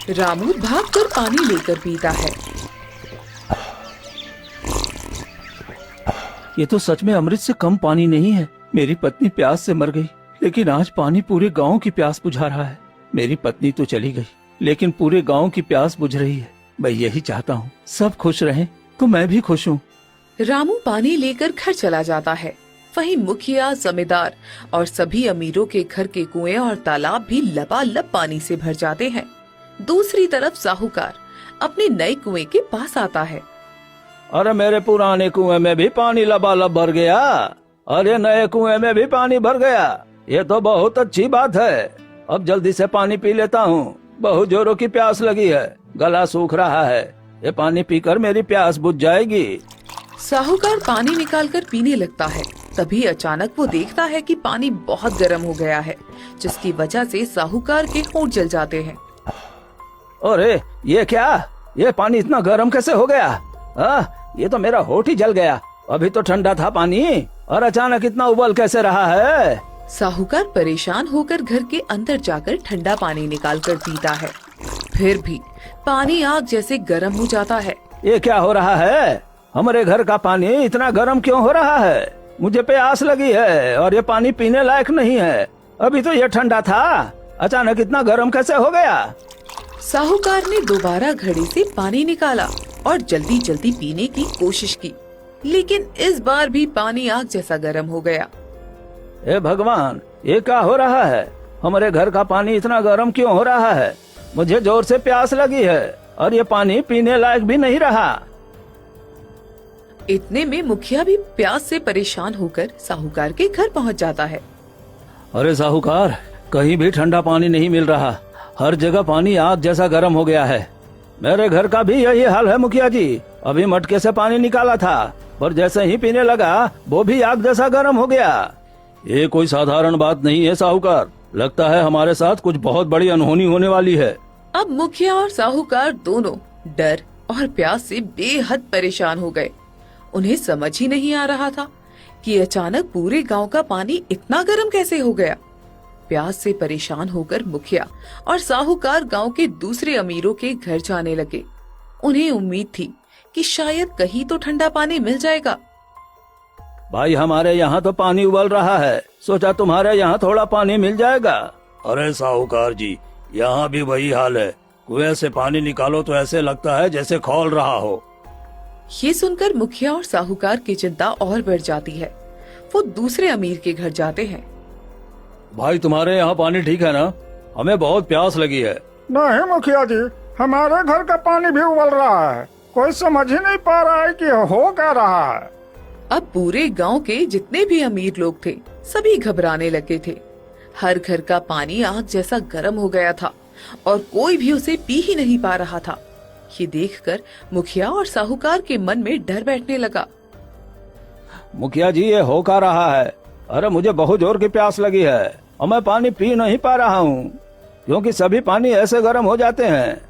रामू भागकर पानी लेकर पीता है। ये तो सच में अमृत से कम पानी नहीं है। मेरी पत्नी प्यास से मर गई, लेकिन आज पानी पूरे गांव की प्यास बुझा रहा है। मेरी पत्नी तो चली गई, लेकिन पूरे गांव की प्यास बुझ रही है। मैं यही चाहता हूँ सब खुश रहें, तो मैं भी खुश हूँ। रामू पानी लेकर घर चला जाता है। वहीं मुखिया, जमींदार और सभी अमीरों के घर के कुएं और तालाब भी लबालब पानी से भर जाते हैं। दूसरी तरफ साहूकार अपने नए कुएं के पास आता है। अरे मेरे पुराने कुएं में भी पानी लबालब भर गया, अरे नए कुएं में भी पानी भर गया। ये तो बहुत अच्छी बात है। अब जल्दी से पानी पी लेता हूँ, बहुत जोरों की प्यास लगी है, गला सूख रहा है। ये पानी पीकर मेरी प्यास बुझ जाएगी। साहूकार पानी निकालकर पीने लगता है। तभी अचानक वो देखता है कि पानी बहुत गर्म हो गया है, जिसकी वजह से साहूकार के होंठ जल जाते हैं। अरे ये क्या, ये पानी इतना गर्म कैसे हो गया? ये तो मेरा होठ ही जल गया। अभी तो ठंडा था पानी, और अचानक इतना उबल कैसे रहा है? साहूकार परेशान होकर घर के अंदर जाकर ठंडा पानी निकालकर पीता है। फिर भी पानी आग जैसे गर्म हो जाता है। ये क्या हो रहा है? हमारे घर का पानी इतना गर्म क्यों हो रहा है? मुझे प्यास लगी है और ये पानी पीने लायक नहीं है। अभी तो ये ठंडा था, अचानक इतना गर्म कैसे हो गया? साहूकार ने दोबारा घड़े से पानी निकाला और जल्दी जल्दी पीने की कोशिश की, लेकिन इस बार भी पानी आग जैसा गर्म हो गया। हे भगवान, ये क्या हो रहा है? हमारे घर का पानी इतना गर्म क्यों हो रहा है? मुझे जोर से प्यास लगी है और ये पानी पीने लायक भी नहीं रहा। इतने में मुखिया भी प्यास से परेशान होकर साहूकार के घर पहुंच जाता है। अरे साहूकार, कहीं भी ठंडा पानी नहीं मिल रहा, हर जगह पानी आग जैसा गर्म हो गया है। मेरे घर का भी यही हाल है मुखिया जी। अभी मटके से पानी निकाला था, पर जैसे ही पीने लगा वो भी आग जैसा गर्म हो गया। ये कोई साधारण बात नहीं है साहूकार, लगता है हमारे साथ कुछ बहुत बड़ी अनहोनी होने वाली है। अब मुखिया और साहूकार दोनों डर और प्यास से बेहद परेशान हो गए। उन्हें समझ ही नहीं आ रहा था कि अचानक पूरे गांव का पानी इतना गर्म कैसे हो गया। प्यास से परेशान होकर मुखिया और साहूकार गांव के दूसरे अमीरों के घर जाने लगे। उन्हें उम्मीद थी कि शायद कहीं तो ठंडा पानी मिल जाएगा। भाई, हमारे यहाँ तो पानी उबल रहा है, सोचा तुम्हारे यहाँ थोड़ा पानी मिल जाएगा। अरे साहूकार जी, यहाँ भी वही हाल है। कुएं से पानी निकालो तो ऐसे लगता है जैसे खौल रहा हो। ये सुनकर मुखिया और साहूकार की चिंता और बढ़ जाती है। वो दूसरे अमीर के घर जाते हैं। भाई, तुम्हारे यहाँ पानी ठीक है ना? हमें बहुत प्यास लगी है। नहीं मुखिया जी, हमारे घर का पानी भी उबल रहा है। कोई समझ ही नहीं पा रहा है कि हो क्या रहा है। अब पूरे गांव के जितने भी अमीर लोग थे, सभी घबराने लगे थे। हर घर का पानी आग जैसा गर्म हो गया था और कोई भी उसे पी ही नहीं पा रहा था। ये देखकर मुखिया और साहूकार के मन में डर बैठने लगा। मुखिया जी, ये हो क्या रहा है? अरे मुझे बहुत जोर की प्यास लगी है और मैं पानी पी नहीं पा रहा हूँ, क्योंकि सभी पानी ऐसे गर्म हो जाते हैं।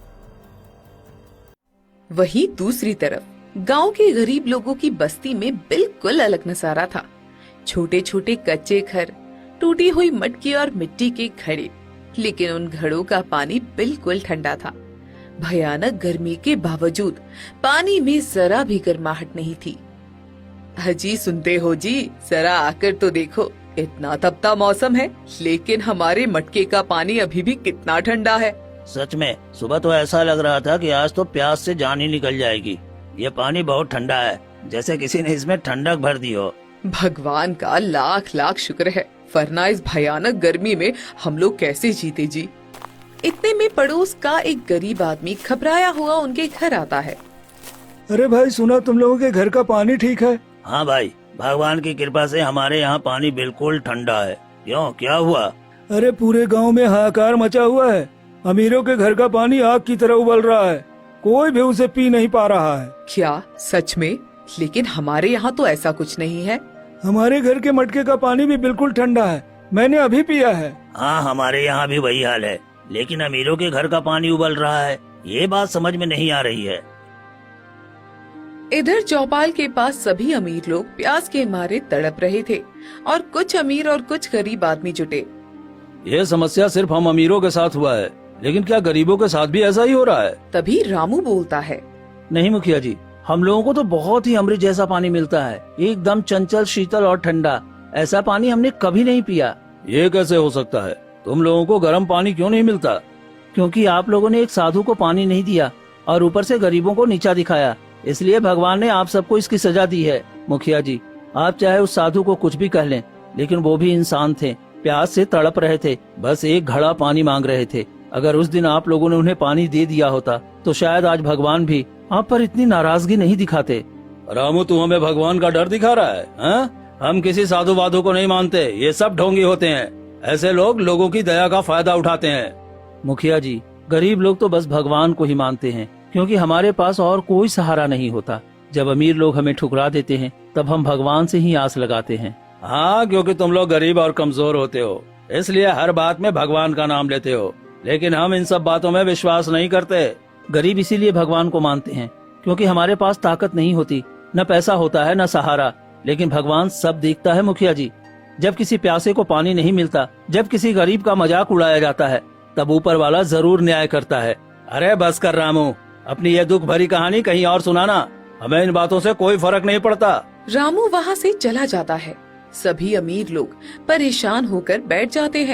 वहीं दूसरी तरफ गांव के गरीब लोगों की बस्ती में बिल्कुल अलग नजारा था। छोटे छोटे कच्चे घर, टूटी हुई मटकी और मिट्टी के घड़े, लेकिन उन घड़ों का पानी बिल्कुल ठंडा था। भयानक गर्मी के बावजूद पानी में जरा भी गर्माहट नहीं थी। अजी सुनते हो जी, जरा आकर तो देखो, इतना तपता मौसम है, लेकिन हमारे मटके का पानी अभी भी कितना ठंडा है। सच में सुबह तो ऐसा लग रहा था कि आज तो प्यास से जान ही निकल जाएगी। ये पानी बहुत ठंडा है, जैसे किसी ने इसमें ठंडक भर दी हो। भगवान का लाख लाख शुक्र है, वरना इस भयानक गर्मी में हम लोग कैसे जीते जी। इतने में पड़ोस का एक गरीब आदमी घबराया हुआ उनके घर आता है। अरे भाई, सुना तुम लोगों के घर का पानी ठीक है? हाँ भाई, भगवान की कृपा से हमारे यहाँ पानी बिल्कुल ठंडा है। क्यों, क्या हुआ? अरे पूरे गांव में हाहाकार मचा हुआ है। अमीरों के घर का पानी आग की तरह उबल रहा है, कोई भी उसे पी नहीं पा रहा है। क्या सच में? लेकिन हमारे यहाँ तो ऐसा कुछ नहीं है। हमारे घर के मटके का पानी भी बिल्कुल ठंडा है, मैंने अभी पिया है। हाँ, हमारे यहाँ भी वही हाल है, लेकिन अमीरों के घर का पानी उबल रहा है। ये बात समझ में नहीं आ रही है। इधर चौपाल के पास सभी अमीर लोग प्यास के मारे तड़प रहे थे और कुछ अमीर और कुछ गरीब आदमी जुटे। ये समस्या सिर्फ हम अमीरों के साथ हुआ है, लेकिन क्या गरीबों के साथ भी ऐसा ही हो रहा है? तभी रामू बोलता है। नहीं मुखिया जी, हम लोगों को तो बहुत ही अमृत जैसा पानी मिलता है, एकदम चंचल, शीतल और ठंडा। ऐसा पानी हमने कभी नहीं पिया। ये कैसे हो सकता है? तुम लोगों को गर्म पानी क्यों नहीं मिलता? क्योंकि आप लोगों ने एक साधु को पानी नहीं दिया और ऊपर से गरीबों को नीचा दिखाया, इसलिए भगवान ने आप सबको इसकी सजा दी है। मुखिया जी, आप चाहे उस साधु को कुछ भी कह लें, लेकिन वो भी इंसान थे, प्यास से तड़प रहे थे, बस एक घड़ा पानी मांग रहे थे। अगर उस दिन आप लोगों ने उन्हें पानी दे दिया होता तो शायद आज भगवान भी आप पर इतनी नाराजगी नहीं दिखाते। रामू, तू हमें भगवान का डर दिखा रहा है, हाँ? हम किसी साधु वाधु को नहीं मानते, ये सब ढोंगी होते हैं। ऐसे लोग लोगों की दया का फायदा उठाते हैं। मुखिया जी, गरीब लोग तो बस भगवान को ही मानते हैं, क्योंकि हमारे पास और कोई सहारा नहीं होता। जब अमीर लोग हमें ठुकरा देते हैं तब हम भगवान से ही आस लगाते हैं। हाँ, क्योंकि तुम लोग गरीब और कमजोर होते हो, इसलिए हर बात में भगवान का नाम लेते हो, लेकिन हम इन सब बातों में विश्वास नहीं करते। गरीब इसीलिए भगवान को मानते हैं क्योंकि हमारे पास ताकत नहीं होती, न पैसा होता है, न सहारा, लेकिन भगवान सब देखता है। मुखिया जी, जब किसी प्यासे को पानी नहीं मिलता, जब किसी गरीब का मजाक उड़ाया जाता है, तब ऊपर वाला जरूर न्याय करता है। अरे बस कर रामू, अपनी ये दुख भरी कहानी कहीं और सुनाना, हमें इन बातों से कोई फर्क नहीं पड़ता। रामू वहाँ से चला जाता है। सभी अमीर लोग परेशान होकर बैठ जाते हैं।